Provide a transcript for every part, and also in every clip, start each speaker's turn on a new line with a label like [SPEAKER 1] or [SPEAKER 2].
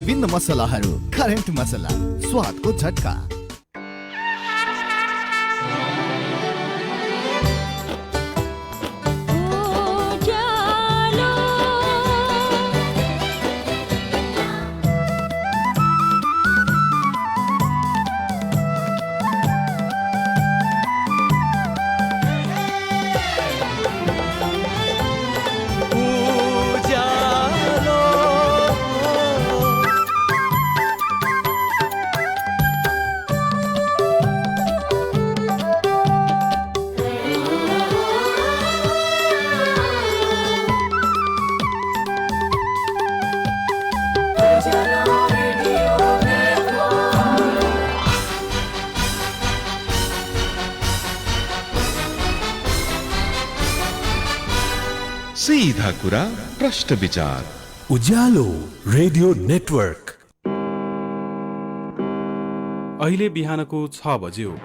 [SPEAKER 1] विभिन्न मसलाहरू, करेन्ट मसला, स्वादको झट्का।
[SPEAKER 2] सीधा कुरा प्रश्न विचार
[SPEAKER 3] उज्यालो रेडियो नेटवर्क।
[SPEAKER 4] अहिले बिहानको 6 बज्यो।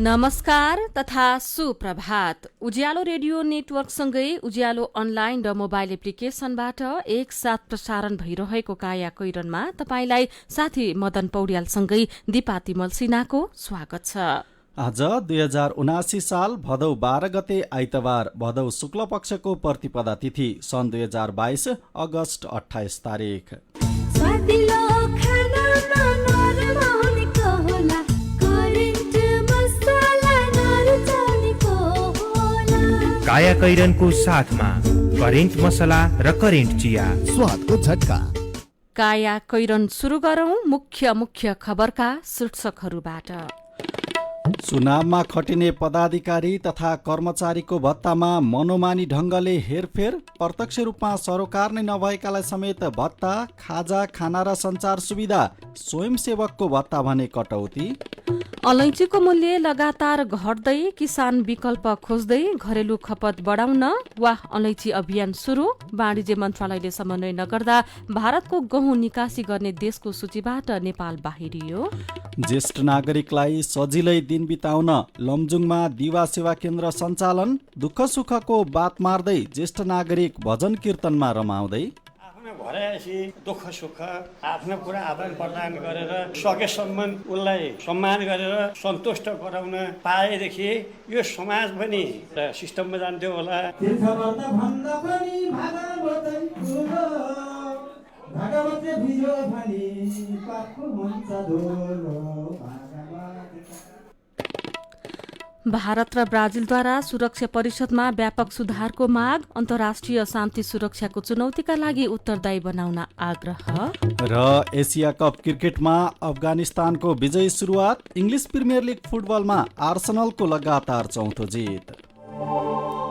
[SPEAKER 5] नमस्कार तथा सुप्रभात। उज्यालो रेडियो नेटवर्कसँगै उज्यालो अनलाइन र मोबाइल एप्लिकेशनबाट एकसाथ प्रसारण भइरहेको काया कैरनमा तपाईंलाई साथी मदन पौड्यालसँगै दिपा तिमल सिन्हाको स्वागत छ।
[SPEAKER 6] आज 2079 साल भदौ 12 गते आइतबार, भदौ शुक्ल पक्षको प्रतिपदा तिथि, सन् 2022 अगस्त 28 तारिक।
[SPEAKER 7] काया कैरनको साथमा करेन्ट मसला र करेन्ट चिया,
[SPEAKER 1] स्वादको झट्का।
[SPEAKER 5] काया कैरन सुरु गरौं मुख्य खबरका शीर्षकहरूबाट।
[SPEAKER 6] चुनावमा खटिने पदाधिकारी तथा कर्मचारीको भत्तामा मनोमानी ढंगले हेरफेर, प्रत्यक्ष रूपमा सरोकार नै नभएकालाई समेत भत्ता, खाजा, खाना र सञ्चार सुविधा, स्वयंसेवकको भत्ता भने कटौती।
[SPEAKER 5] अलैँचीको मूल्य लगातार घट्दै, किसान विकल्प खोज्दै घरेलु खपत बढाउन वा अलैँची अभियान सुरु, वाणिज्य मन्त्रालयले समन्वय नगर्दा भारतको गहुँ निकासी गर्ने देशको सूचीबाट नेपाल बाहिरियो।
[SPEAKER 6] ज्येष्ठ नागरिकलाई सजिलै दिन बिताउन लमजुङमा दिवा सेवा केन्द्र सञ्चालन, दुःख सुखको बात मार्दै ज्येष्ठ नागरिक भजन कीर्तनमा रमाउँदै।
[SPEAKER 8] आफ्नो भराएपछि दुःख सुख आफ्नो कुरा आदान प्रदान गरेर सकेसम्म उसलाई सम्मान गरेर सन्तुष्ट गराउन पाएदेखि यो समाज पनि सिस्टममा जान्थ्यो होला।
[SPEAKER 5] भारत र ब्राजिलद्वारा सुरक्षा परिषदमा व्यापक सुधारको माग, अन्तर्राष्ट्रिय शान्ति सुरक्षाको चुनौतीका लागि उत्तरदायी बनाउन आग्रह।
[SPEAKER 6] र एसिया कप क्रिकेटमा अफगानिस्तानको विजयी सुरुवात, इङ्ग्लिस प्रिमियर लिग फुटबलमा आर्सेनलको लगातार चौथो जित।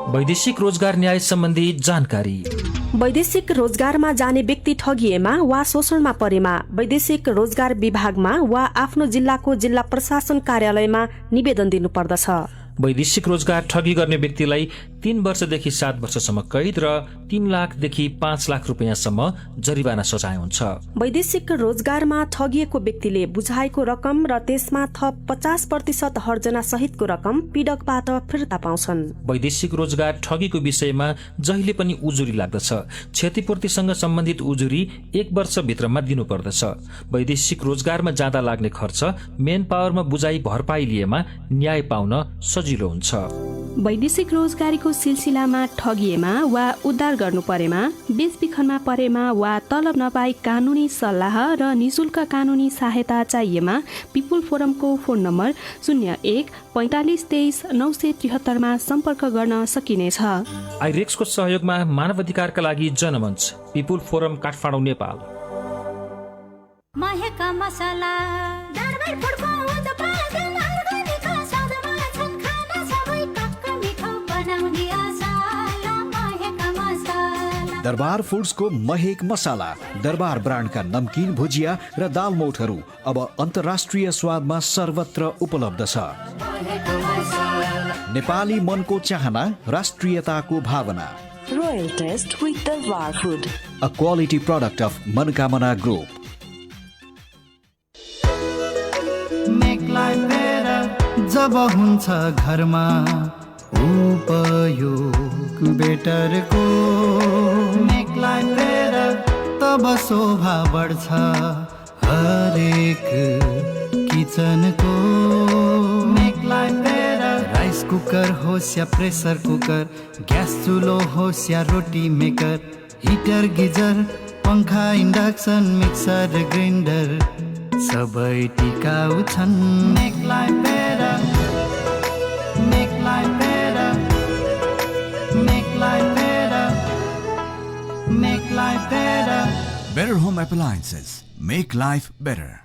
[SPEAKER 9] वैदेशिक रोजगार न्याय सम्बन्धी जानकारी।
[SPEAKER 10] वैदेशिक रोजगारमा जाने व्यक्ति ठगिएमा वा शोषणमा परेमा वैदेशिक रोजगार विभागमा वा आफ्नो जिल्लाको जिल्ला प्रशासन कार्यालयमा निवेदन दिनुपर्दछ।
[SPEAKER 9] वैदेशिक रोजगार ठगी गर्ने व्यक्तिलाई 3 वर्षदेखि 7 वर्षसम्म कैद र 3 लाखदेखि 5 लाख रुपियाँसम्म जरिवाना सजाय हुन्छ।
[SPEAKER 10] वैदेशिक रोजगारमा ठगिएको व्यक्तिले बुझाएको रकम र त्यसमा थप 50% हर्जना सहितको रकम पीडकबाट फिर्ता पाउँछन्।
[SPEAKER 9] वैदेशिक रोजगार ठगीको विषयमा जहिले पनि उजुरी लाग्दछ। क्षतिपूर्तिसँग सम्बन्धित उजुरी 1 वर्षभित्रमा दिनुपर्दछ। वैदेशिक रोजगारमा जाँदा लाग्ने खर्च मेन पावरमा बुझाइ भरपाई लिएमा न्याय पाउन सजिलो हुन्छ।
[SPEAKER 11] वैदेशिक रोजगारीको सिलसिलामा ठगिएमा वा उद्धार गर्नु परेमा, बेचबिखनमा परेमा वा तलब नपाई कानुनी सल्लाह र निशुल्क कानुनी सहायता चाहिएमा पिपुल फोरमको फोन नम्बर 01-4523-973 मा सम्पर्क गर्न सकिनेछ।
[SPEAKER 9] आइरेक्सको सहयोगमा मानव अधिकारका लागि जनमञ्च, पिपुल फोरम, काठमाडौँ, नेपाल।
[SPEAKER 12] महका मसला
[SPEAKER 1] दरबार फुड्सको महक मसाला, दरबार ब्रान्डका नमकिन भुजिया र दालमोठहरू अब अन्तर्राष्ट्रिय स्वादमा सर्वत्र उपलब्ध छ। नेपाली मनको चाहना, राष्ट्रियताको भावना।
[SPEAKER 12] Royal taste with Darbar food,
[SPEAKER 1] a quality product of Manokamana group.
[SPEAKER 6] जब हुन्छ घरमा उपयोग बेटरको, मेक लाइफ बेटर तब शोभा बढ्छ हरेक किचनको। Make life better rice cooker होस् या प्रेसर कुकर, ग्यास चुलो होस् या रोटी मेकर, हिटर गिजर पंखा इन्डक्सन मिक्सर ग्राइन्डर सबै टिकाउ छन्। Make life better, make life better, make life better, make life better.
[SPEAKER 1] Better home appliances, make life better.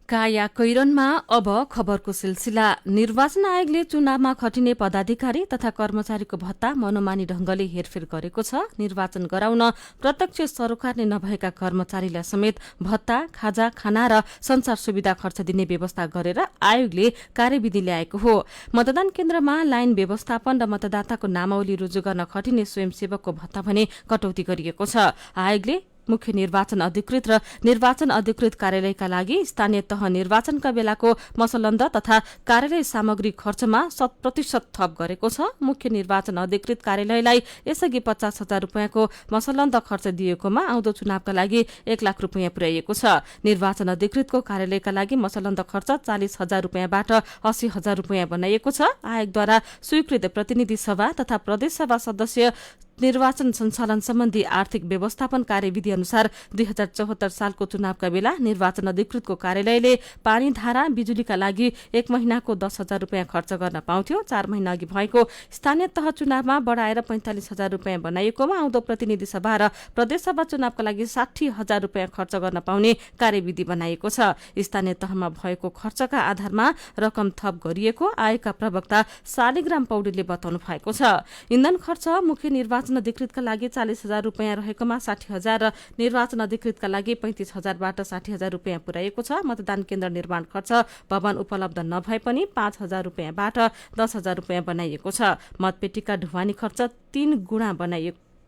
[SPEAKER 5] काया कैरनमा अब खबरको सिलसिला। निर्वाचन आयोगले चुनावमा खटिने पदाधिकारी तथा कर्मचारीको भत्ता मनोमानी ढंगले हेरफेर गरेको छ। निर्वाचन गराउन प्रत्यक्ष सरोकार नै नभएका कर्मचारीलाई समेत भत्ता, खाजा, खाना र संचार सुविधा खर्च दिने व्यवस्था गरेर आयोगले कार्यविधि ल्याएको हो। मतदान केन्द्रमा लाइन व्यवस्थापन र मतदाताको नामावली रुजु गर्न खटिने स्वयंसेवकको भत्ता भने कटौती गरिएको छ। आयोगले मुख्य निर्वाचन अधिकृत र निर्वाचन अधिकृत कार्यालयका लागि स्थानीय तह निर्वाचनका बेलाको मसलन्द तथा कार्यालय सामग्री खर्चमा 100% थप गरेको छ। मुख्य निर्वाचन अधिकृत कार्यालयलाई यसअघि 50,000 रुपियाँको मसलन्द खर्च दिएकोमा आउँदो चुनावका लागि 1 लाख रुपियाँ पुर्याइएको छ। निर्वाचन अधिकृतको कार्यालयका लागि मसलन्द खर्च 40,000 रुपियाँबाट 80,000 रुपियाँ बनाइएको छ। आयोगद्वारा स्वीकृत प्रतिनिधि सभा तथा प्रदेश सभा सदस्य निर्वाचन सञ्चालन सम्बन्धी आर्थिक व्यवस्थापन कार्यविधि अनुसार 2074 सालको चुनावका बेला निर्वाचन अधिकृतको कार्यालयले पानी, धारा, बिजुलीका लागि 1 महिनाको 10,000 रुपियाँ खर्च गर्न पाउँथ्यो। 4 महिना अघि भएको स्थानीय तह चुनावमा बढाएर 45,000 रुपियाँ बनाइएकोमा आउँदो प्रतिनिधि सभा र प्रदेश सभा चुनावका लागि 60,000 रुपियाँ खर्च गर्न पाउने कार्यविधि बनाइएको छ। स्थानीय तहमा भएको खर्चका आधारमा रकम थप गरिएको आयोगका प्रवक्ता शालिग्राम पौडेलले बताउनु भएको छ। इन्धन खर्च मुख्य निर्वाचन अधिकृतका लागि 40,000 रुपियाँ रहेकोमा 60,000 र निर्वाचन अधिकृतका लागि 35,000बाट 60,000 रुपियाँ पुर्याइएको छ। मतदान केन्द्र निर्माण खर्च भवन उपलब्ध नभए पनि 5,000 रुपियाँबाट 10,000 रुपियाँ बनाइएको छ। मतपेटिका ढुवानी खर्च 3 गुणा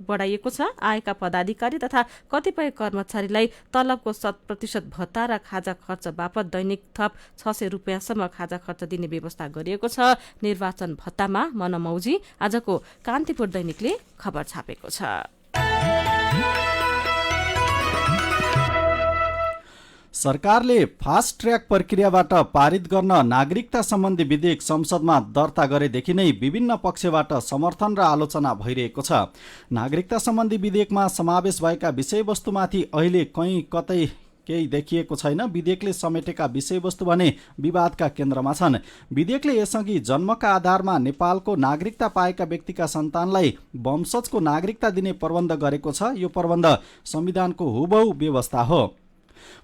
[SPEAKER 5] बढाइएको छ। आएका पदाधिकारी तथा कतिपय कर्मचारीलाई तलबको 100% भत्ता र खाजा खर्च बापत दैनिक थप 600 रुपियाँसम्म खाजा खर्च दिने व्यवस्था गरिएको छ। निर्वाचन भत्तामा मनमौजी आजको कान्तिपुर दैनिकले खबर छापेको छ।
[SPEAKER 6] सरकारले फास्ट ट्र्याक प्रक्रियाबाट पारित गर्न नागरिकता सम्बन्धी विधेयक संसदमा दर्ता गरेदेखि नै विभिन्न पक्षबाट समर्थन र आलोचना भइरहेको छ। नागरिकता सम्बन्धी विधेयकमा समावेश भएका विषयवस्तुमाथि अहिले कहीँ कतै केही देखिएको छैन। विधेयकले समेटेका विषयवस्तु भने विवादका केन्द्रमा छन्। विधेयकले यसअघि जन्मका आधारमा नेपालको नागरिकता पाएका व्यक्तिका सन्तानलाई वंशजको नागरिकता दिने प्रबन्ध गरेको छ। यो प्रबन्ध संविधानको हुबहु व्यवस्था हो।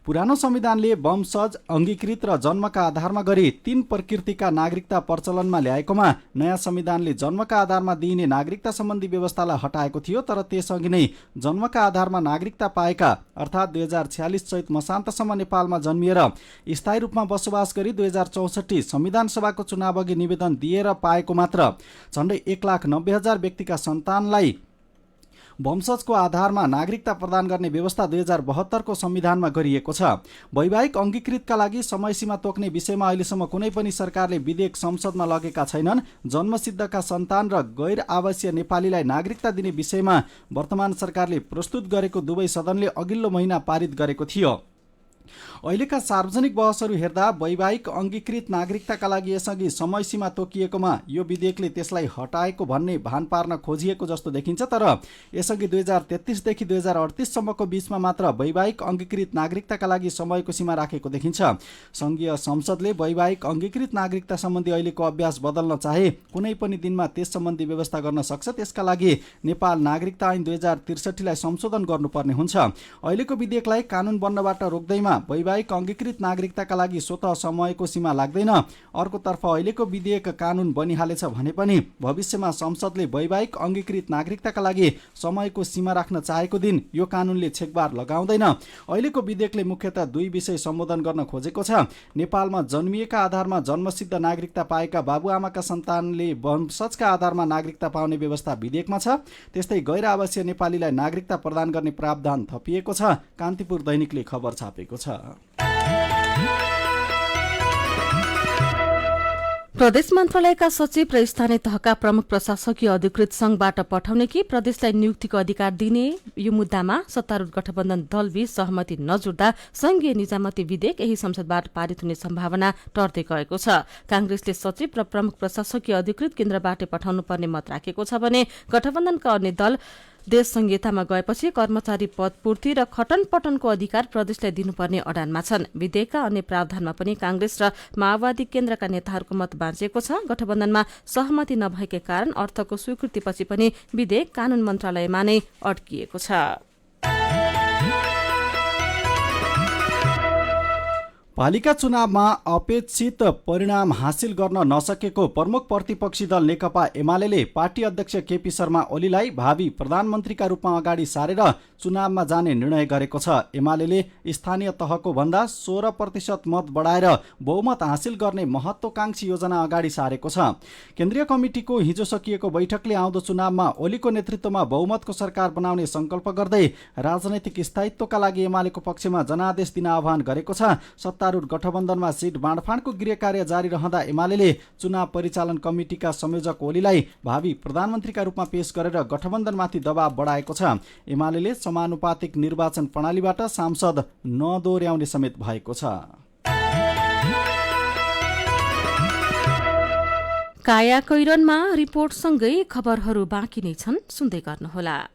[SPEAKER 6] पुरानो संविधानले वंशज, अंगीकृत र जन्मका आधारमा गरी 3 प्रकृतिका नागरिकता प्रचलनमा ल्याएकोमा नयाँ संविधानले जन्मका आधारमा दिइने नागरिकता सम्बन्धी व्यवस्थालाई हटाएको थियो। तर त्यसअघि नै जन्मका आधारमा नागरिकता पाएका अर्थात् 2046 चैत मसान्तसम्म नेपालमा जन्मिएर स्थायी रूपमा बसोबास गरी 2064 संविधान सभाको चुनाव अघि निवेदन दिएर पाएको मात्र झण्डै 1,90,000 व्यक्तिका सन्तानलाई वंशजको आधारमा नागरिकता प्रदान गर्ने व्यवस्था 2072 को संविधानमा गरिएको छ। वैवाहिक अंगीकृतका लागि समयसीमा तोक्ने विषयमा अहिलेसम्म कुनै पनि सरकारले विधेयक संसदमा लगेका छैनन्। जन्मसिद्धका सन्तान र गैर आवासीय नेपालीलाई नागरिकता दिने विषयमा वर्तमान सरकारले प्रस्तुत गरेको दुवै सदनले अघिल्लो महिना पारित गरेको थियो। अहिलेका सार्वजनिक बहसहरू हेर्दा वैवाहिक अंगीकृत नागरिकताका लागि यसअघि समयसीमा तोकिएकोमा यो विधेयकले त्यसलाई हटाएको भन्ने भान पार्न खोजिएको जस्तो देखिन्छ। तर यसअघि 2033 देखि 2038 सम्मको बीचमा मात्र वैवाहिक अंगीकृत नागरिकताका लागि समयको सीमा राखेको देखिन्छ। संघीय संसदले वैवाहिक अंगीकृत नागरिकता सम्बन्धी अहिलेको अभ्यास बदल्न चाहे कुनै पनि दिनमा त्यस सम्बन्धी व्यवस्था गर्न सक्छ। त्यसका लागि नेपाल नागरिकता ऐन 2063 लाई संशोधन गर्नुपर्ने हुन्छ। अहिलेको विधेयकलाई कानून बन्नबाट रोक्दैमा वैवाहिक अङ्गीकृत नागरिकताका लागि स्वतः समयको सीमा लाग्दैन। अर्कोतर्फ अहिलेको विधेयक कानुन बनिहालेछ भने पनि भविष्यमा संसदले वैवाहिक अङ्गीकृत नागरिकताका लागि समयको सीमा राख्न चाहेको दिन यो कानुनले छेकबार लगाउँदैन। अहिलेको विधेयकले मुख्यतः दुई विषय सम्बोधन गर्न खोजेको छ। नेपालमा जन्मिएका आधारमा जन्मसिद्ध नागरिकता पाएका बाबुआमाका सन्तानले वंशजका आधारमा नागरिकता पाउने व्यवस्था विधेयकमा छ। त्यस्तै गैर आवासीय नेपालीलाई नागरिकता प्रदान गर्ने प्रावधान थपिएको छ। कान्तिपुर दैनिकले खबर छापेको छ।
[SPEAKER 5] प्रदेश मन्त्रालयका सचिव र स्थानीय तहका प्रमुख प्रशासकीय अधिकृत संघबाट पठाउने कि प्रदेशलाई नियुक्तिको अधिकार दिने यो मुद्दामा सत्तारूढ गठबन्धन दलबीच सहमति नजुट्दा संघीय निजामती विधेयक यही संसदबाट पारित हुने सम्भावना टर्दै गएको छ। कांग्रेसले सचिव र प्रमुख प्रशासकीय अधिकृत केन्द्रबाट पठाउनुपर्ने मत राखेको छ भने गठबन्धनका अन्य दल देश संहितामा गएपछि कर्मचारी पदपूर्ति र खटनपटनको अधिकार प्रदेशलाई दिनुपर्ने अडानमा छन्। विधेयकका अन्य प्रावधानमा पनि कांग्रेस र माओवादी केन्द्रका नेताहरूको मत बाँचिएको छ। गठबन्धनमा सहमति नभएकै कारण अर्थको स्वीकृतिपछि पनि विधेयक कानून मन्त्रालयमा नै अड्किएको छ।
[SPEAKER 6] पालिका चुनावमा अपेक्षित परिणाम हासिल गर्न नसकेको प्रमुख प्रतिपक्षी दल नेकपा एमाले पार्टी अध्यक्ष केपी शर्मा ओलीलाई भावी प्रधानमन्त्रीका रूपमा अगाडि सारेर चुनावमा जाने निर्णय गरेको छ। एमाले स्थानीय तहको भन्दा 16% मत बढाएर बहुमत हासिल गर्ने महत्वाकांक्षी योजना अगाडि सारेको छ। केन्द्रीय कमिटिको हिजो सकिएको बैठकले आउँदो चुनावमा ओलीको नेतृत्वमा बहुमतको सरकार बनाउने संकल्प गर्दै राजनैतिक स्थायित्वका लागि एमालेको पक्षमा जनादेश दिन आह्वान गरेको छ। सत्तारूढ गठबन्धनमा सिट बाँडफाँडको गृह कार्य जारी रहँदा एमाले चुनाव परिचालन कमिटिका संयोजक ओलीलाई भावी प्रधानमन्त्रीका रूपमा पेश गरेर गठबन्धनमाथि दबाव बढाएको छ। एमाले समानुपातिक निर्वाचन प्रणालीबाट सांसद नदोर्याउने समेत भएको छ।
[SPEAKER 5] काया कैरनमा रिपोर्टसँगै खबरहरू बाँकी नै छन्, सुन्दै गर्नुहोला।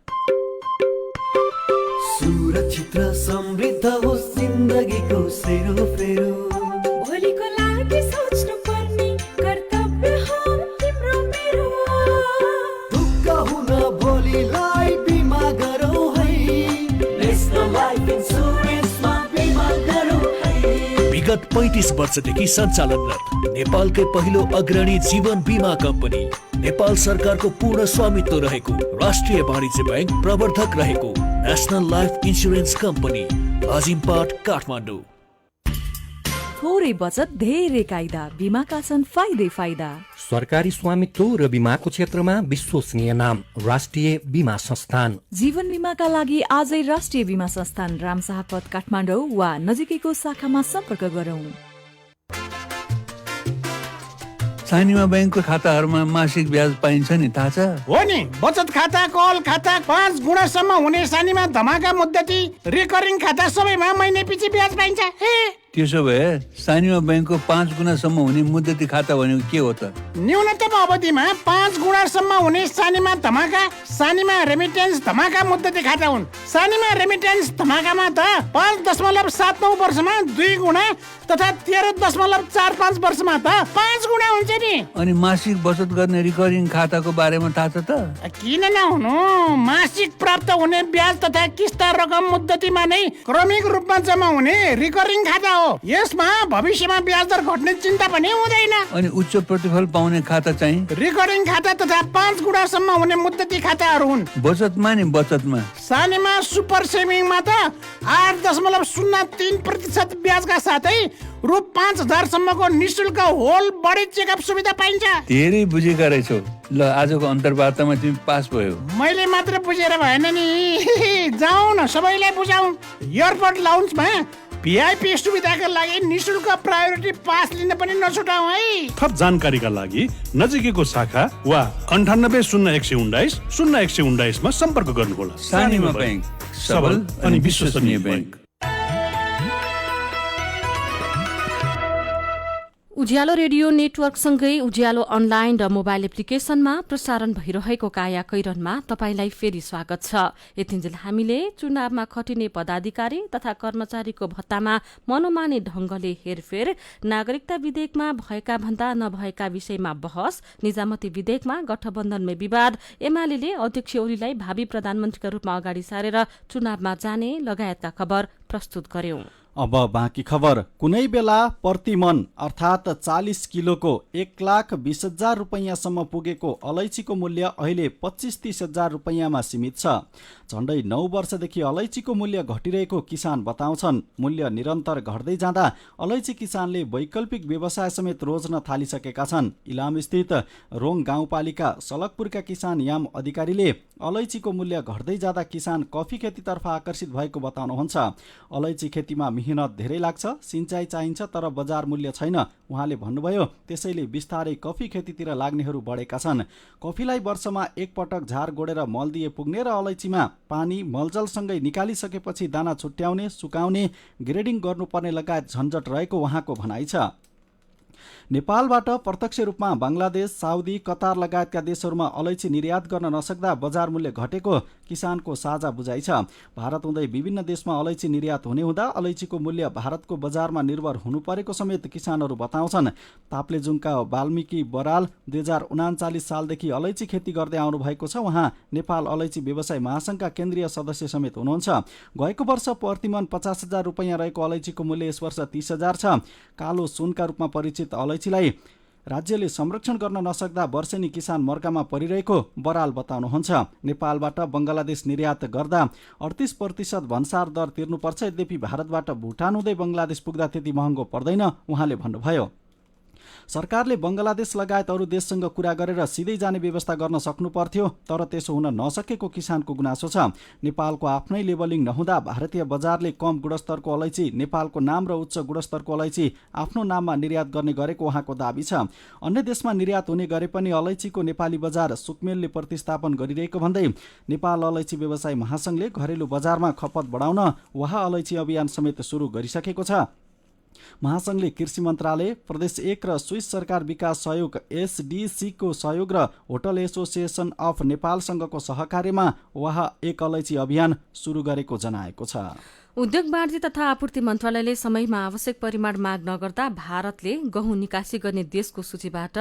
[SPEAKER 13] सुरक्षित र समृद्ध होस् जिन्दगीको सेरोफेरो, भोलिको लागि सोच्नु पर्ने कर्तव्य हो तिम्रो मेरो। ढुक्क हुन भोलिलाई बिमा गरौँ है, नेशनल लाइफ इन्स्योरेन्समा बिमा गरौँ है।
[SPEAKER 14] विगत 35 वर्षदेखि सञ्चालनरत नेपालकै पहिलो अग्रणी जीवन बीमा कम्पनी, नेपाल सरकारको पूर्ण स्वामित्व रहेको राष्ट्रिय वाणिज्य बैंक प्रवर्धक रहेको नेशनल लाइफ इन्स्योरेन्स कम्पनी, अजिमपाट, काठमाडौँ।
[SPEAKER 12] थोरै बचत धेरै कायदा, बीमाका छन् फाइदै फाइदा।
[SPEAKER 15] सरकारी स्वामित्व र बीमाको क्षेत्रमा विश्वसनीय नाम राष्ट्रिय बीमा संस्थान।
[SPEAKER 12] जीवन बीमाका लागि आजै राष्ट्रिय बीमा संस्थान रामशाहपथ काठमाडौँ वा नजिकैको शाखामा सम्पर्क गरौँ।
[SPEAKER 16] सानीमा बैंकको खाताहरूमा मासिक ब्याज पाइन्छ नि, थाहा छ?
[SPEAKER 17] हो नि, बचत खाता, कल खाता, 5 गुणासम्म हुने सानीमा धमाका मुद्दती, रिकरिङ खाता सबैमा महिने पछि ब्याज पाइन्छ।
[SPEAKER 16] त्यसो भए सानीमा बैंकको 5 गुणासम्म हुने मुद्दती खाता भनेको के हो त?
[SPEAKER 17] न्यूनतम अवधिमा 5 गुणासम्म हुने सानीमा धमाका, सानीमा रेमिटेन्स धमाका मुद्दती खाता हुन्। सानीमा रेमिटेन्स धमाकामा त 5.79 वर्षमा 2 गुणा तथा 13.45 वर्षमा त 5 गुणा हुन्छ नि।
[SPEAKER 16] अनि मासिक बचत गर्ने रिकरिङ खाताको बारेमा थाहा छ त?
[SPEAKER 17] किन नहुनु, मासिक प्राप्त हुने ब्याज तथा किस्ता रकम मुद्दतीमा नै क्रमिक रूपमा जम्मा हुने रिकरिङ खाता हो। यसमा भविष्यमा ब्याज दर घट्ने चिन्ता पनि हुँदैन।
[SPEAKER 16] अनि उच्च प्रतिफल पाउने खाता चाहिँ
[SPEAKER 17] रिकरिङ खाता तथा 5 गुणासम्म हुने मुद्दती खाताहरू हुन्।
[SPEAKER 16] बचतमा नि, बचतमा
[SPEAKER 17] सानीमा सुपर सेभिङमा त 8.03% ब्याजका साथै रु 5,000 सम्मको निशुल्क होल बडी चेकअप सुविधा पाइन्छ।
[SPEAKER 16] धेरै बुझेका रहेछौ। ल, आजको अन्तर्वार्तामा तिमी पास भयो।
[SPEAKER 17] मैले मात्र बुझेर भएन नि, जाउँ न सबैलाई बुझाउँ। एयरपोर्ट लाउन्जमा भिआइपी सुविधाका लागि निशुल्क प्रायोरिटी पास लिन पनि नछुटाऊ है।
[SPEAKER 4] थप जानकारीका लागि नजिकैको शाखा वा 980119 0119 मा सम्पर्क गर्नुहोला।
[SPEAKER 16] सानीमा बैंक, सबल अनि विश्वसनीय बैंक।
[SPEAKER 5] उज्यालो रेडियो नेटवर्कसँगै उज्यालो अनलाइन र मोबाइल एप्लिकेशनमा प्रसारण भइरहेको काया कैरनमा तपाईंलाई फेरि स्वागत छ। यतिन्जेल हामीले चुनावमा खटिने पदाधिकारी तथा कर्मचारीको भत्तामा मनोमानी ढंगले हेरफेर, नागरिकता विधेयकमा भएका भन्दा नभएका विषयमा बहस, निजामती विधेयकमा गठबन्धनमै विवाद, एमाले अध्यक्ष ओलीलाई भावी प्रधानमन्त्रीका रूपमा अगाडि सारेर चुनावमा जाने लगायतका खबर प्रस्तुत गर्यौं।
[SPEAKER 6] अब बाँकी खबर। कुनै बेला प्रतिमन अर्थात् 40 किलोको 1,20,000 रुपैयाँसम्म पुगेको अलैँचीको मूल्य अहिले 25-30,000 रुपैयाँमा सीमित छ। झण्डै 9 वर्षदेखि अलैँचीको मूल्य घटिरहेको किसान बताउँछन्। मूल्य निरन्तर घट्दै जाँदा अलैँची किसानले वैकल्पिक व्यवसाय समेत रोज्न थालिसकेका छन्। इलाम स्थित रोङ गाउँपालिका सलकपुरका किसान याम अधिकारीले अलैँचीको मूल्य घट्दै जाँदा किसान कफी खेतीतर्फ आकर्षित भएको बताउनुहुन्छ। अलैँची खेतीमा मेहनत धेरै लाग्छ, सिंचाइ चाहिन्छ, तर बजार मूल्य छैन उहाँले भन्नुभयो। त्यसैले बिस्तारै कफी खेतीतिर लाग्नेहरू बढेका छन्। कफीलाई वर्षमा एक पटक झार गोडेर मल दिए पुग्ने र अलैँचीमा पानी मलजलसँगै निकालिसकेपछि दाना छुट्याउने, सुकाउने, ग्रेडिङ गर्नुपर्ने लगायत झन्झट रहेको उहाँको भनाइ छ। नेपालबाट प्रत्यक्ष रूपमा बङ्गलादेश, साउदी, कतार लगायतका देशहरूमा अलैँची निर्यात गर्न नसक्दा बजार मूल्य घटेको किसानको साझा बुझाइ छ। भारत हुँदै विभिन्न देशमा अलैँची निर्यात हुने हुँदा अलैँचीको मूल्य भारतको बजारमा निर्भर हुनु परेको समेत किसानहरू बताउँछन्। ताप्लेजुङका वाल्मीकि बराल 2039 सालदेखि अलैँची खेती गर्दै आउनु भएको छ। उहाँ नेपाल अलैँची व्यवसाय महासङ्घका केन्द्रीय सदस्य समेत हुनुहुन्छ। गएको वर्ष प्रतिमन 50,000 रुपैयाँ रहेको अलैँचीको मूल्य यस वर्ष 30,000 छ। कालो सुनका रूपमा परिचित अलैँचीलाई राज्यले संरक्षण गर्न नसक्दा वर्षेनी किसान मर्कामा परिरहेको बराल बताउनुहुन्छ। नेपालबाट बङ्गलादेश निर्यात गर्दा 38% भन्सार दर तिर्नुपर्छ। यद्यपि भारतबाट भुटान हुँदै बङ्गलादेश पुग्दा त्यति महँगो पर्दैन उहाँले भन्नुभयो। सरकारले बङ्गलादेश लगायत अरू देशसँग कुरा गरेर सिधै जाने व्यवस्था गर्न सक्नु पर्थ्यो, तर त्यसो हुन नसकेको किसानको गुनासो छ। नेपालको आफ्नै लेबलिङ नहुँदा भारतीय बजारले कम गुणस्तरको अलैँची, नेपालको नाम र उच्च गुणस्तरको अलैँची आफ्नो नाममा निर्यात गर्ने गरेको उहाँको दाबी छ। अन्य देशमा निर्यात हुने गरे पनि अलैँचीको नेपाली बजार सुकमेलले प्रतिस्थापन गरिरहेको भन्दै नेपाल अलैँची व्यवसाय महासङ्घले घरेलु बजारमा खपत बढाउन वहा अलैँची अभियान समेत सुरु गरिसकेको छ। महासङ्घले कृषि मन्त्रालय, प्रदेश 1 र स्विस सरकार विकास सहयोग SDC को सहयोग र होटल एसोसिएसन अफ नेपालसँगको सहकार्यमा वहा एक अलैँची अभियान सुरु गरेको जनाएको छ।
[SPEAKER 5] उद्योग वाणिज्य तथा आपूर्ति मन्त्रालयले समयमा आवश्यक परिमाण माग नगर्दा भारतले गहुँ निकासी गर्ने देशको सूचीबाट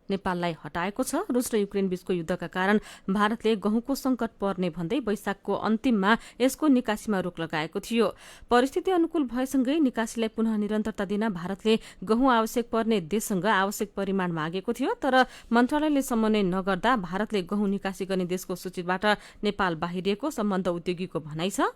[SPEAKER 5] नेपाललाई हटाएको छ। रुस र युक्रेन बीचको युद्धका कारण भारतले गहुँको संकट पर्ने भन्दै वैशाखको अन्तिममा यसको निकासीमा रोक लगाएको थियो। परिस्थिति अनुकूल भएसँगै निकासीलाई पुनः निरन्तरता दिन भारतले गहुँ आवश्यक पर्ने देशसँग आवश्यक परिमाण मागेको थियो, तर मन्त्रालयले समन्वय नगर्दा भारतले गहुँ निकासी गर्ने देशको सूचीबाट नेपाल बाहिरिएको सम्बन्ध उद्योगीको भनाइ छ।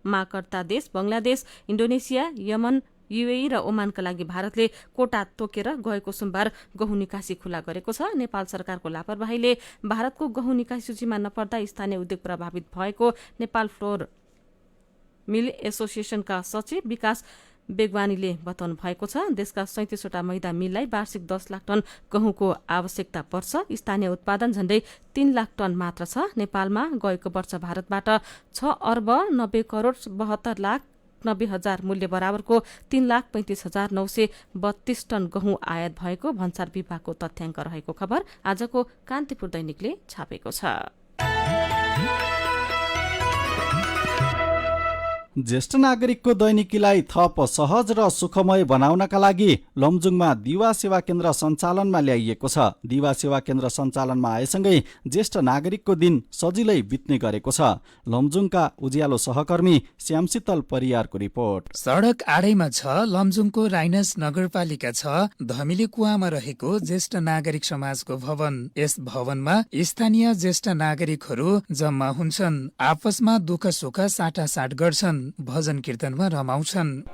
[SPEAKER 5] मागकर्ता देश बंगलादेश, इन्डोनेसिया, यमन, UAE र ओमानका लागि भारतले कोटा तोकेर गएको सोमबार गहुँ निकासी खुला गरेको छ। नेपाल सरकारको लापरवाहीले भारतको गहुँ निकासी सूचीमा नपर्दा स्थानीय उद्योग प्रभावित भएको नेपाल फ्लोर मिल एसोसिएसनका सचिव विकास बेगवानीले बताउनु भएको छ। देशका 37वटा मैदा मिललाई वार्षिक 10 लाख टन गहुँको आवश्यकता पर्छ। स्थानीय उत्पादन झण्डै 3 लाख टन मात्र छ। नेपालमा गएको वर्ष भारतबाट 6 अर्ब 90 करोड 72 लाख 90,000 मूल्य बराबरको 3,35,932 टन गहुँ आयात भएको भन्सार विभागको तथ्याङ्क रहेको खबर आजको कान्तिपुर दैनिकले छापेको छ।
[SPEAKER 6] ज्येष्ठ नागरिकको दैनिकीलाई थप सहज र सुखमय बनाउनका लागि लमजुङमा दिवा सेवा केन्द्र सञ्चालनमा ल्याइएको छ। दिवा सेवा केन्द्र सञ्चालनमा आएसँगै ज्येष्ठ नागरिकको दिन सजिलै बित्ने गरेको छ। लमजुङका उज्यालो सहकर्मी श्यामशीतल परियारको रिपोर्ट।
[SPEAKER 18] सडक आडैमा छ लमजुङको राइनस नगरपालिका छ धमिली कुवामा रहेको ज्येष्ठ नागरिक समाजको भवन। यस भवनमा स्थानीय ज्येष्ठ नागरिकहरू जम्मा हुन्छन्, आपसमा दुःख सुख साटासाट गर्छन्, भजन कीर्तनमा रमाउँछन्।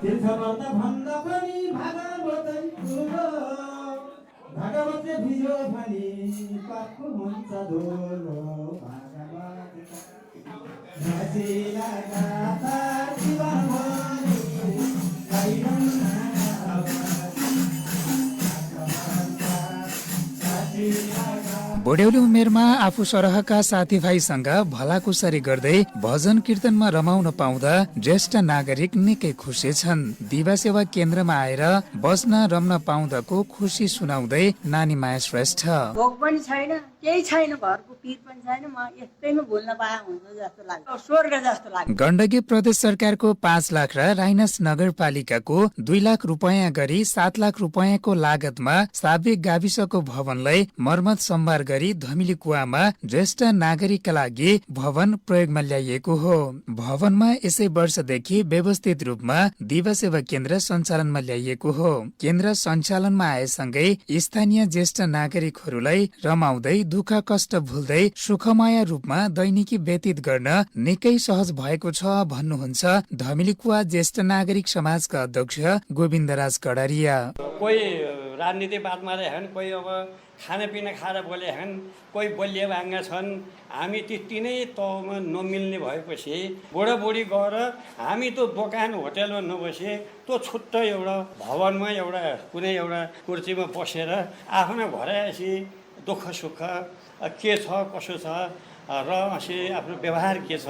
[SPEAKER 18] बुढ्यौली उमेरमा आफू सरहका साथीभाइसँग भलाकुसारी गर्दै भजन कीर्तनमा रमाउन पाउँदा ज्येष्ठ नागरिक निकै खुसी छन्। दिवा सेवा केन्द्रमा आएर बस्न रम्न पाउँदाको खुसी सुनाउँदै नानी माया श्रेष्ठ।
[SPEAKER 19] भोक पनि छैन, केही छैन, घरको पिर पनि छैन म यस्तैमा भुल्न पाए हुन्छ जस्तो लाग्छ स्वर्ग जस्तो लाग्छ
[SPEAKER 18] गण्डकी प्रदेश सरकारको 5 लाख र राइनस नगरपालिकाको 2 लाख रुपैयाँ गरी 7 लाख रुपैयाँको लागतमा साबिक गाविसको भवनलाई मर्मत सम्भार गरी धमिली कुवामा ज्येष्ठ नागरिकका लागि भवन प्रयोगमा ल्याइएको हो। भवनमा यसै वर्षदेखि व्यवस्थित रूपमा दिवा सेवा केन्द्र सञ्चालनमा ल्याइएको हो। केन्द्र सञ्चालनमा आएसँगै स्थानीय ज्येष्ठ नागरिकहरूलाई रमाउँदै दुःख कष्ट भुल्दै सुखमय रूपमा दैनिकी व्यतीत गर्न निकै सहज भएको छ भन्नुहुन्छ धमिली कुवा ज्येष्ठ नागरिक समाजका अध्यक्ष गोविन्दराज कडारिया।
[SPEAKER 8] कोही राजनीतिवाद मारे हन्, कोही अब खानापिना खाएर बोले हन्, कोही बलिया भाङ्गा छन्। हामी त्यति नै तहमा नमिल्ने भएपछि बुढाबुढी गएर हामी त दोकान होटेलमा नबसे त्यो छुट्टै एउटा भवनमा एउटा कुनै एउटा कुर्सीमा बसेर आफ्नो घर आएपछि दुःख सुख के छ कसो छ र आफ्नो व्यवहार के छ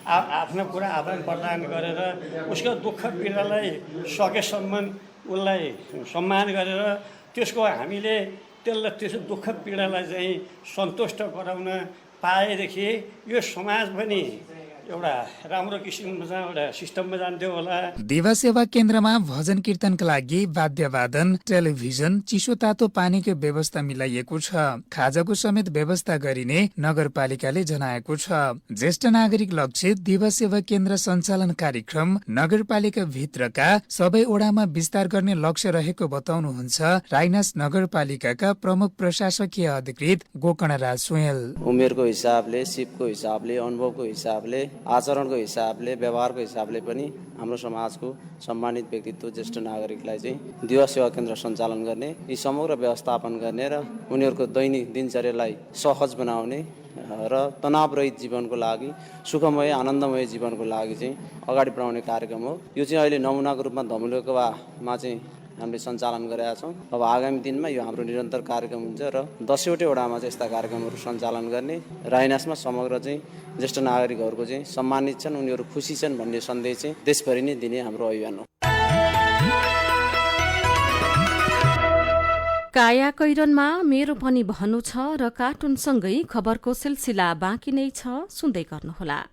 [SPEAKER 8] आफ्नो कुरा आदान प्रदान गरेर उसको दुःख पीडालाई सकेसम्म उसलाई सम्मान गरेर त्यसको हामीले त्यसलाई त्यसो दुःख पीडालाई चाहिँ सन्तुष्ट गराउन पाएदेखि यो समाज पनि एउटा राम्रो किसिममा एउटा सिस्टममा जान्थ्यो होला।
[SPEAKER 18] दिवा सेवा केन्द्रमा भजन कीर्तनका लागि वाद्यवादन, टेलिभिजन, चिसो तातो पानीको व्यवस्था मिलाइएको छ। खाजाको समेत व्यवस्था गरिने नगरपालिकाले जनाएको छ। ज्येष्ठ नागरिक लक्षित दिवा सेवा केन्द्र सञ्चालन कार्यक्रम नगरपालिका भित्रका सबै ओडामा विस्तार गर्ने लक्ष्य रहेको बताउनुहुन्छ राइनस नगरपालिकाका प्रमुख प्रशासकीय अधिकृत गोकर्णराज सुवेल।
[SPEAKER 20] उमेरको हिसाबले, सिपको हिसाबले, अनुभवको हिसाबले, आचरणको हिसाबले, व्यवहारको हिसाबले पनि हाम्रो समाजको सम्मानित व्यक्तित्व ज्येष्ठ नागरिकलाई चाहिँ दिवा सेवा केन्द्र सञ्चालन गर्ने, यी समग्र व्यवस्थापन गर्ने र उनीहरूको दैनिक दिनचर्यालाई सहज बनाउने र तनावरहित जीवनको लागि, सुखमय आनन्दमय जीवनको लागि चाहिँ अगाडि बढाउने कार्यक्रम हो। यो चाहिँ अहिले नमुनाको रूपमा धमुलोकोमा चाहिँ हामीले सञ्चालन गरेका छौँ। अब आगामी दिनमा यो हाम्रो निरन्तर कार्यक्रम हुन्छ र 10वटै वडामा चाहिँ यस्ता कार्यक्रमहरू सञ्चालन गर्ने, राइनसमा समग्र चाहिँ ज्येष्ठ नागरिकहरूको चाहिँ सम्मानित छन्, उनीहरू खुसी छन् भन्ने सन्देश चाहिँ देशभरि नै दिने हाम्रो अभियान हो।
[SPEAKER 5] काया कैरनमा मेरो पनि भन्नु छ र कार्टुनसँगै खबरको सिलसिला बाँकी नै छ, सुन्दै गर्नुहोला।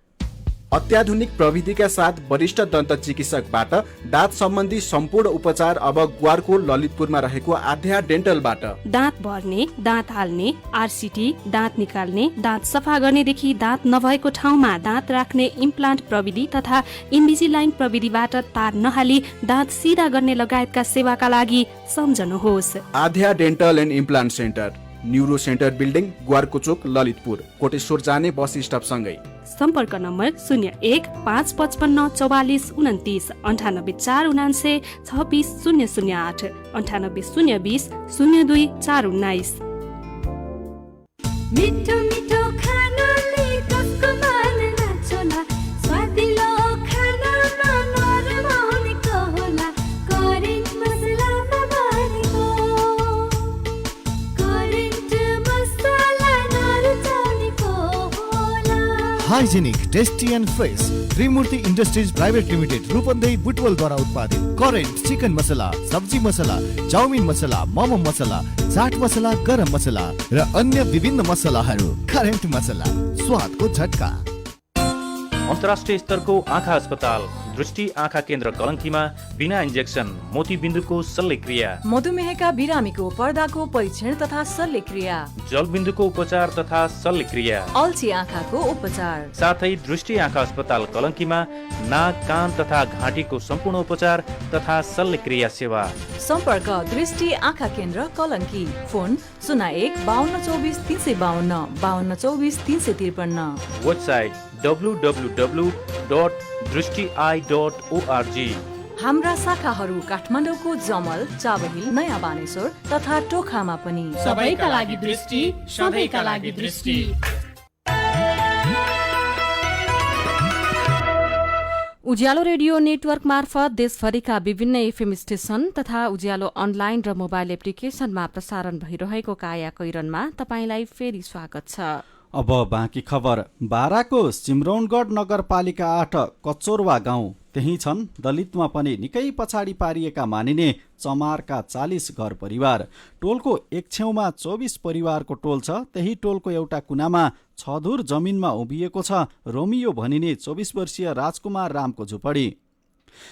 [SPEAKER 21] अत्याधुनिक प्रविधिका साथ वरिष्ठ दन्त चिकित्सकबाट दाँत सम्बन्धी सम्पूर्ण उपचार अब ग्वारको ललितपुरमा रहेको आध्या डेन्टलबाट।
[SPEAKER 11] दाँत भर्ने, दाँत हाल्ने, आरसिटी, दाँत निकाल्ने, दाँत सफा गर्नेदेखि दाँत नभएको ठाउँमा दाँत राख्ने इम्प्लान्ट प्रविधि तथा इन्भिजिलाइन प्रविधिबाट तार नहाली दाँत सिधा गर्ने लगायतका सेवाका लागि सम्झनुहोस्
[SPEAKER 21] Aadhya dental and implant centre, neuro centre building, Gwarkochok, Lalitpur. Koteshwor जाने बस स्टप सँगै।
[SPEAKER 11] सम्पर्क नम्बर 01-555-4429 98 499 26 008 98 020 02 419।
[SPEAKER 13] मिठो मिठो खानाले कसको मन नाच्ला, स्वादिलो खानामा नरमाउनेको होला, करेन्ट मसलामा बनेको, करेन्ट मसला नरुचाउनेको होला।
[SPEAKER 22] Hygienic, tasty and fresh Trimurti industries private limited Rupandehi बुटवलद्वारा उत्पादित करेन्ट चिकन मसला, सब्जी मसला, चाउमिन मसला, मोमो मसला, चाट मसला, गरम मसला र अन्य विभिन्न मसलाहरू। करेन्ट मसला, स्वादको झट्का।
[SPEAKER 23] अन्तर्राष्ट्रिय स्तरको आँखा अस्पताल दृष्टि आँखा केन्द्र कलङ्कीमा बिना इन्जेक्सन मोतीबिन्दुको शल्यक्रिया,
[SPEAKER 12] मधुमेहका बिरामीको पर्दाको परीक्षण तथा शल्यक्रिया,
[SPEAKER 23] जलबिन्दुको उपचार तथा शल्यक्रिया,
[SPEAKER 12] अल्छी आँखाको उपचार,
[SPEAKER 23] साथै दृष्टि आँखा अस्पताल कलङ्कीमा नाक, कान तथा घाँटीको सम्पूर्ण उपचार तथा शल्यक्रिया सेवा।
[SPEAKER 12] सम्पर्क दृष्टि आँखा केन्द्र कलङ्की, फोन 01 52 24 352 52 24 353,
[SPEAKER 23] वेबसाइट www.drishti.org।
[SPEAKER 12] हाम्रा शाखाहरू काठमाडौँको जमल, चाबहिल, नयाँ बानेश्वर तथा टोखामा पनि।
[SPEAKER 24] सबैका लागि दृष्टि, सधैँका लागि दृष्टि।
[SPEAKER 5] उज्यालो रेडियो नेटवर्क मार्फत देशभरिका विभिन्न एफएम स्टेशन तथा उज्यालो अनलाइन र मोबाइल एप्लिकेशनमा प्रसारण भइरहेको काया कैरनमा तपाईंलाई फेरि स्वागत छ।
[SPEAKER 6] अब बाँकी खबर। बाराको सिमरौनगढ नगरपालिका 8 कचोरवा गाउँ त्यही छन् दलितमा पनि निकै पछाडि पारिएका मानिने चमारका 40 घर परिवार। टोलको एक छेउमा 24 परिवारको टोल छ। त्यही टोलको एउटा कुनामा 6 धुर जमिनमा उभिएको छ रोमियो भनिने 24 वर्षीय राजकुमार रामको झुपडी।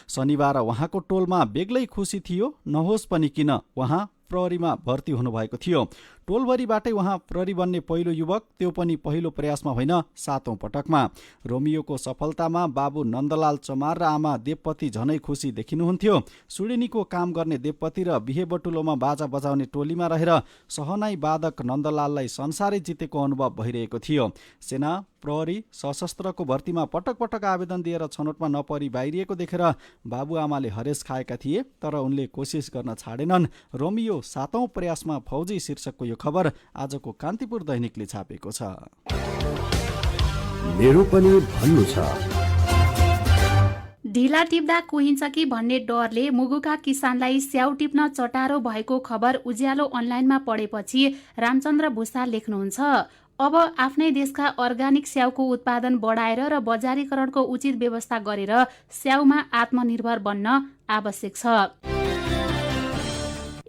[SPEAKER 6] शनिबार उहाँको टोलमा बेग्लै खुसी थियो। नहोस् पनि किन, उहाँ प्रहरीमा भर्ती हुनुभएको थियो। टोलभरिबाटै उहाँ प्रहरी बन्ने पहिलो युवक, त्यो पनि पहिलो प्रयासमा होइन 7औं पटकमा। रोमियोको सफलतामा बाबु नन्दलाल चमार र आमा देवपति झनै खुसी देखिनुहुन्थ्यो। सुडेनीको काम गर्ने देवपति र बिहे बटुलोमा बाजा बजाउने टोलीमा रहेर सहनाई वादक नन्दलाललाई संसारै जितेको अनुभव भइरहेको थियो। सेना, प्रहरी, सशस्त्रको भर्तीमा पटक पटक आवेदन दिएर छनौटमा नपरी बाहिरिएको देखेर बाबुआमाले हरेस खाएका थिए, तर उनले कोसिस गर्न छाडेनन्। रोमियो 7औं प्रयासमा फौजी शीर्षकको यो खबर आजको कान्तिपुर दैनिकले छापेको छ।
[SPEAKER 2] मेरो पनि भन्नु छ।
[SPEAKER 24] ढिला टिप्दा कुहिन्छ कि भन्ने डरले मुगुका किसानलाई स्याउ टिप्न चटारो भएको खबर उज्यालो अनलाइनमा पढेपछि रामचन्द्र भुसाल लेख्नुहुन्छ, अब आफ्नै देशका अर्गानिक स्याउको उत्पादन बढाएर र बजारीकरणको उचित व्यवस्था गरेर स्याउमा आत्मनिर्भर बन्न आवश्यक छ।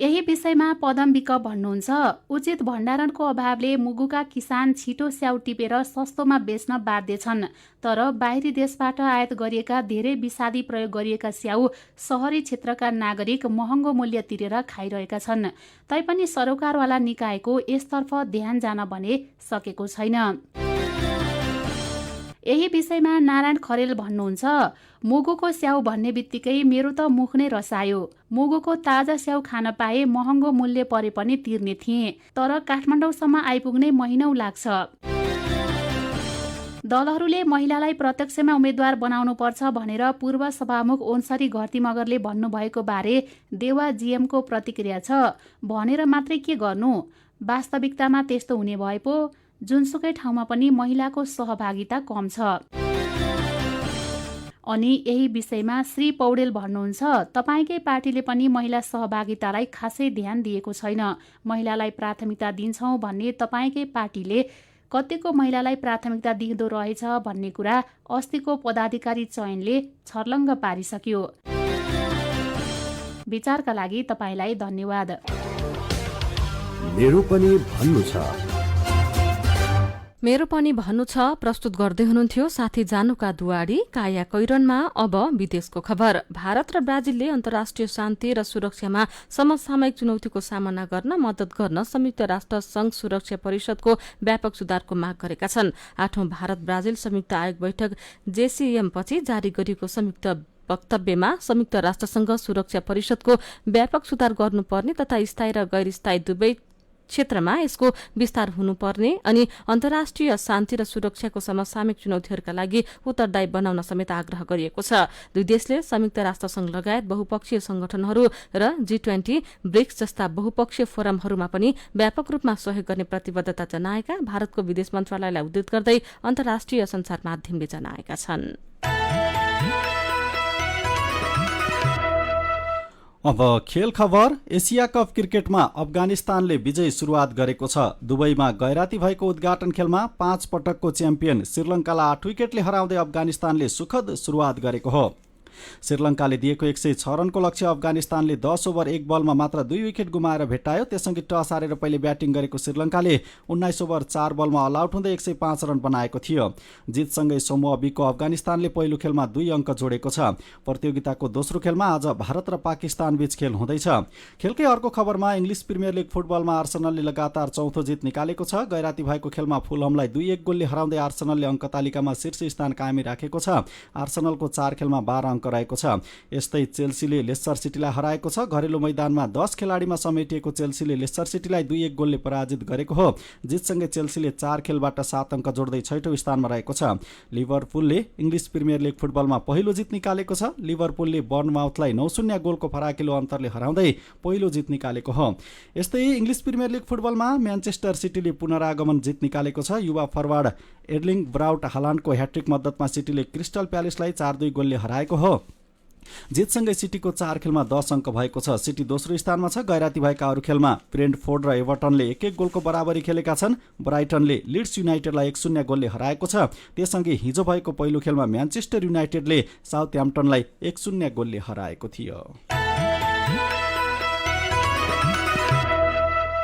[SPEAKER 24] यही विषयमा पदम विक भन्नुहुन्छ, उचित भण्डारणको अभावले मुगुका किसान छिटो स्याउ टिपेर सस्तोमा बेच्न बाध्य छन्। तर बाहिरी देशबाट आयात गरिएका धेरै विषादी प्रयोग गरिएका स्याउ सहरी क्षेत्रका नागरिक महँगो मूल्य तिरेर खाइरहेका छन्। तैपनि सरोकारवाला निकायको यसतर्फ ध्यान जान भने सकेको छैन। यही विषयमा नारायण खरेल भन्नुहुन्छ, मुगुको स्याउ भन्ने बित्तिकै मेरो त मुख नै रसायो। मुगुको ताजा स्याउ खान पाए महँगो मूल्य परे पनि तिर्ने थिएँ, तर काठमाडौँसम्म आइपुग्ने महिनौ लाग्छ। दलहरूले महिलालाई प्रत्यक्षमा उम्मेद्वार बनाउनु पर्छ भनेर पूर्व सभामुख ओन्सरी घरती मगरले भन्नुभएको बारे देवा जीएमको प्रतिक्रिया छ, भनेर मात्रै के गर्नु, वास्तविकतामा त्यस्तो हुने भए पो जुनसुकै ठाउँमा पनि महिलाको सहभागिता कम छ। अनि यही विषयमा श्री पौडेल भन्नुहुन्छ, तपाईकै पार्टीले पनि महिला सहभागितालाई खासै ध्यान दिएको छैन। महिलालाई प्राथमिकता दिन्छौँ भन्ने तपाईकै पार्टीले कतिको महिलालाई प्राथमिकता दिँदो रहेछ भन्ने कुरा अस्तिको पदाधिकारी चयनले छर्लङ्ग पारिसक्यो। विचारका लागि तपाईलाई धन्यवाद।
[SPEAKER 2] मेरो पनि भन्नु छ।
[SPEAKER 5] मेरो पनि भन्नु छ प्रस्तुत गर्दै हुनुहुन्थ्यो साथी जानुका दुवाडी। काया कैरनमा अब विदेशको खबर। भारत र ब्राजिलले अन्तर्राष्ट्रिय शान्ति र सुरक्षामा समसामयिक चुनौतीको सामना गर्न मद्दत गर्न संयुक्त राष्ट्र संघ सुरक्षा परिषदको व्यापक सुधारको माग गरेका छन्। 8औं भारत ब्राजिल संयुक्त आयोग बैठक JCM पछि जारी गरिएको संयुक्त वक्तव्यमा संयुक्त राष्ट्रसंघ सुरक्षा परिषदको व्यापक सुधार गर्नुपर्ने तथा स्थायी र गैर स्थायी दुवै क्षेत्रमा यसको विस्तार हुनुपर्ने अनि अन्तर्राष्ट्रिय शान्ति र सुरक्षाको समसामयिक चुनौतीहरूका लागि उत्तरदायी बनाउन समेत आग्रह गरिएको छ। दुई देशले संयुक्त राष्ट्रसंघ लगायत बहुपक्षीय संगठनहरू र G20, ब्रिक्स जस्ता बहुपक्षीय फोरमहरूमा पनि व्यापक रूपमा सहयोग गर्ने प्रतिबद्धता जनाएका भारतको विदेश मन्त्रालयलाई उद्धृत गर्दै अन्तर्राष्ट्रिय सञ्चार माध्यमले जनाएका छन्।
[SPEAKER 6] अब खेल खबर। एसिया कप क्रिकेटमा अफगानिस्तानले विजय सुरुवात गरेको छ। दुबईमा गैराती भएको उद्घाटन खेलमा 5 पटकको च्याम्पियन श्रीलङ्कालाई 8 विकेटले हराउँदै अफगानिस्तानले सुखद सुरुवात गरेको हो। श्रीलङ्काले दिएको 106 रनको लक्ष्य अफगानिस्तानले 10 ओभर 1 बलमा मात्र 2 विकेट गुमाएर भेट्टायो। त्यससँगै टस हारेर पहिले ब्याटिङ गरेको श्रीलङ्काले 19 ओभर 4 बलमा अल आउट हुँदै 105 रन बनाएको थियो। जितसँगै समूह बीको अफगानिस्तानले पहिलो खेलमा 2 अङ्क जोडेको छ। प्रतियोगिताको दोस्रो खेलमा आज भारत र पाकिस्तान बीच खेल हुँदैछ। खेलकै अर्को खबरमा इङ्ग्लिस प्रिमियर लिग फुटबलमा आर्सेनलले लगातार चौथो जित निकालेको छ। गैराती भएको खेलमा फुलहमलाई 2-1 गोलले हराउँदै आर्सेनलले अङ्क तालिकामा शीर्ष स्थान कायमी राखेको छ। आर्सेनलको 4 खेलमा 12 अङ्क रहेको छ। यस्तै चेल्सीले लेस्टर सिटीलाई हराएको छ। घरेलु मैदानमा 10 खेलाडीमा समेटिएको चेल्सीले लेस्टर सिटीलाई 2-1 गोलले पराजित गरेको हो। जितसँगै चेल्सीले 4 खेलबाट 7 अङ्क जोड्दै 6औं स्थानमा रहेको छ। लिभरपुलले इङ्ग्लिस प्रिमियर लिग फुटबलमा पहिलो जित निकालेको छ। लिभरपुलले बर्नमाउथलाई 9-0 गोलको फराकिलो अन्तरले हराउँदै पहिलो जित निकालेको हो। यस्तै इङ्ग्लिस प्रिमियर लिग फुटबलमा म्यान्चेस्टर सिटीले पुनरागमन जित निकालेको छ। युवा फरवार्ड एर्लिङ ब्राउट हालान्डको ह्याट्रिक मद्दतमा सिटीले क्रिस्टल प्यालेसलाई 4-2 गोलले हराएको हो। जितसँगै सिटीको 4 खेलमा 10 अङ्क भएको छ। सिटी दोस्रो स्थानमा छ। गैराती भएका अरू खेलमा ब्रेन्टफोर्ड र एभर्टनले 1-1 गोलको बराबरी खेलेका छन्। ब्राइटनले लिड्स युनाइटेडलाई 1-0 गोलले हराएको छ। त्यससँगै हिजो भएको पहिलो खेलमा म्यान्चेस्टर युनाइटेडले साउथह्याम्पटनलाई 1-0 गोलले हराएको थियो।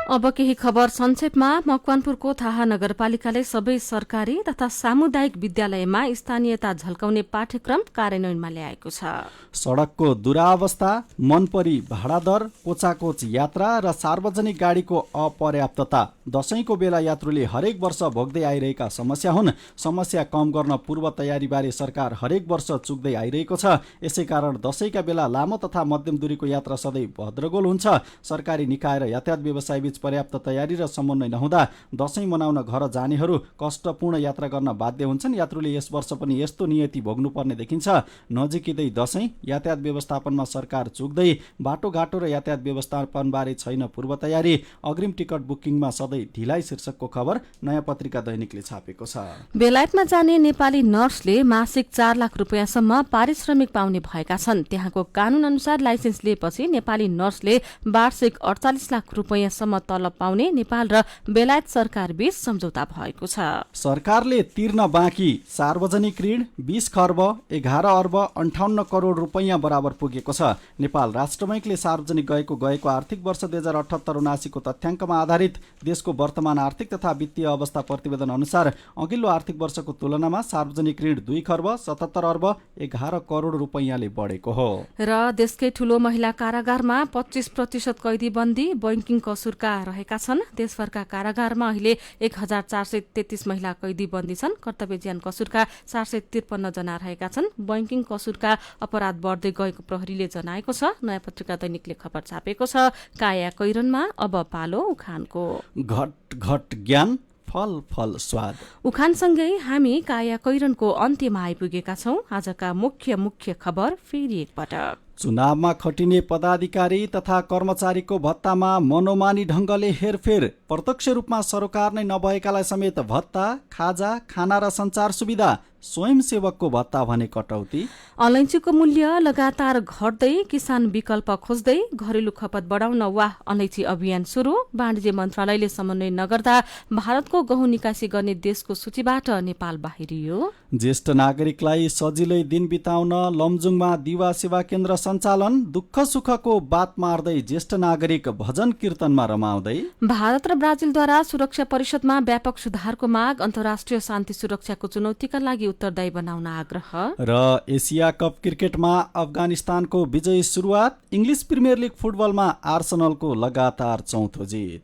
[SPEAKER 5] अब केही खबर संक्षेपमा। मकवानपुरको थाहा नगरपालिकाले सबै सरकारी तथा सामुदायिक विद्यालयमा स्थानीयता झल्काउने पाठ्यक्रम कार्यान्वयनमा ल्याएको छ।
[SPEAKER 6] सडकको दुरावस्था, मनपरी भाडादर, कोचाकोच यात्रा र सार्वजनिक गाडीको अपर्याप्तता दशैंको बेला यात्रुले हरेक वर्ष भोग्दै आइरहेका समस्या हुन्। समस्या कम गर्न पूर्व तयारीबारे सरकार हरेक वर्ष चुक्दै आइरहेको छ। यसैकारण दशैंका बेला लामो तथा मध्यम दूरीको यात्रा सधैँ भद्रगोल हुन्छ। सरकारी निकाय र यातायात व्यवसायबीच पर्याप्त तयारी र समन्वय नहुँदा दशैं मनाउन घर जानेहरू कष्टपूर्ण यात्रा गर्न बाध्य हुन्छन्। यात्रुले यस वर्ष पनि यस्तो नियति भोग्नुपर्ने देखिन्छ। नजिकै दशैं, यातायात व्यवस्थापनमा सरकार चुक्दै, बाटोघाटो र यातायात व्यवस्थापनबारे छैन पूर्व तयारी, अग्रिम टिकट बुकिङमा सधैँ ढिलाइ शीर्षकको खबर नयाँ पत्रिका दैनिकले छापेको छ।
[SPEAKER 5] बेलायतमा जाने नेपाली नर्सले मासिक 4 लाख रुपियाँसम्म पारिश्रमिक पाउने भएका छन्। त्यहाँको कानून अनुसार लाइसेन्स लिएपछि नेपाली नर्सले वार्षिक 48 लाख रुपियाँसम्म तलब पाउने नेपाल र बेलायत सरकार बीच सम्झौता भएको छ।
[SPEAKER 6] सरकारले तिर्न बाँकी सार्वजनिक ऋण 20 खर्ब 11 अर्ब 58 करोड रुपैयाँ बराबर पुगेको छ। नेपाल राष्ट्र बैंकले सार्वजनिक गएको आर्थिक वर्ष 2078-79 को तथ्याङ्कमा आधारित देशको वर्तमान आर्थिक तथा वित्तीय अवस्था प्रतिवेदन अनुसार अघिल्लो आर्थिक वर्षको तुलनामा सार्वजनिक ऋण 2 खर्ब 77 अर्ब 11 करोड रुपैयाँले बढेको हो।
[SPEAKER 5] र देशकै ठूलो महिला कारागारमा 25% कैदी बन्दी बैंकिङ कसुरका रहेका छन्। देशभरका कारागारमा अहिले 1433 महिला कैदी बन्दी छन्। कर्तव्य ज्यान कसुरका 453 जना रहेका छन्। बैंकिङ कसुरका अपराध बढ्दै गएको प्रहरीले जनाएको छ। नयाँ पत्रिका दैनिकले खबर छापेको छ। काया कैरनमा अब पालो उखानको।
[SPEAKER 6] घट घट ज्ञान, फल फल स्वाद।
[SPEAKER 5] उखानसँगै हामी काया कैरनको अन्त्यमा आइपुगेका छौं। आजका मुख्य खबर फेरि एकपटक।
[SPEAKER 6] चुनावमा खटिने पदाधिकारी तथा कर्मचारीको भत्तामा मनोमानी ढंगले हेरफेर, प्रत्यक्ष रूपमा सरोकार नै नभएकालाई समेत भत्ता, खाजा, खाना र सञ्चार सुविधा, स्वयंसेवकको भत्ता भने कटौती।
[SPEAKER 5] अलैँचीको मूल्य लगातार घट्दै, किसान विकल्प खोज्दै, घरेलु खपत बढाउन वाह अलैँची अभियान सुरु। वाणिज्य मन्त्रालयले समन्वय नगर्दा भारतको गहुँ निकासी गर्ने देशको सूचीबाट नेपाल बाहिरियो।
[SPEAKER 6] ज्येष्ठ नागरिकलाई सजिलै दिन बिताउन लमजुङमा दिवा सेवा केन्द्र सञ्चालन। दुःख सुखको बात मार्दै ज्येष्ठ नागरिक भजन कीर्तनमा रमाउँदै।
[SPEAKER 5] भारत र ब्राजिलद्वारा सुरक्षा परिषदमा व्यापक सुधारको माग। अन्तर्राष्ट्रिय शान्ति सुरक्षाको चुनौतीका लागि उत्तरदायी बनाउन आग्रह।
[SPEAKER 6] र एसिया कप क्रिकेटमा अफगानिस्तानको विजयी सुरुवात। इङ्ग्लिस प्रिमियर लिग फुटबलमा आर्सेनलको लगातार चौथो जित।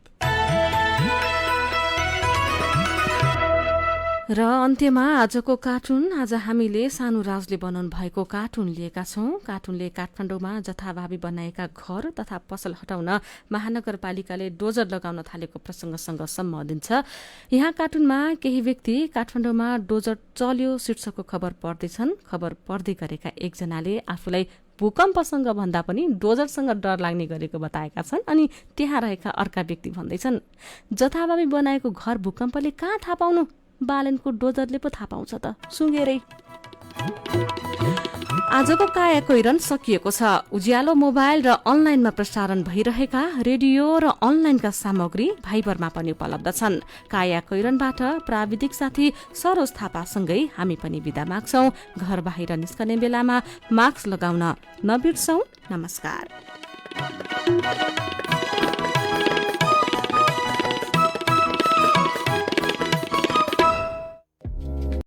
[SPEAKER 5] र अन्त्यमा आजको कार्टुन। आज हामीले सानो राजले बनाउनु भएको कार्टुन लिएका छौं। कार्टुनले काठमाडौँमा जथाभावी बनाएका घर तथा पसल हटाउन महानगरपालिकाले डोजर लगाउन थालेको प्रसंगसँग सम्बन्धित छ। यहाँ कार्टुनमा केही व्यक्ति काठमाडौँमा डोजर चल्यो शीर्षकको खबर पढ्दैछन्। खबर पढ्दै गरेका एकजनाले आफूलाई भूकम्पसँग भन्दा पनि डोजरसँग डर लाग्ने गरेको बताएका छन्। अनि त्यहाँ रहेका अर्का व्यक्ति भन्दैछन्, जथाभावी बनाएको घर भूकम्पले कहाँ थाहा पाउनु, बालनको डोजरले पो थाहा पाउँछ त, सुँगेरै। आजको काया कैरन सकिएको छ। उज्यालो मोबाइल र अनलाइनमा प्रसारण भइरहेका रेडियो र अनलाइनका सामग्री भाइबरमा पनि उपलब्ध छन्। काया कैरनबाट प्राविधिक साथी सरोज थापासँगै हामी पनि बिदा माग्छौं। घर बाहिर निस्कने बेलामा मास्क लगाउन नबिर्सौं। नमस्कार।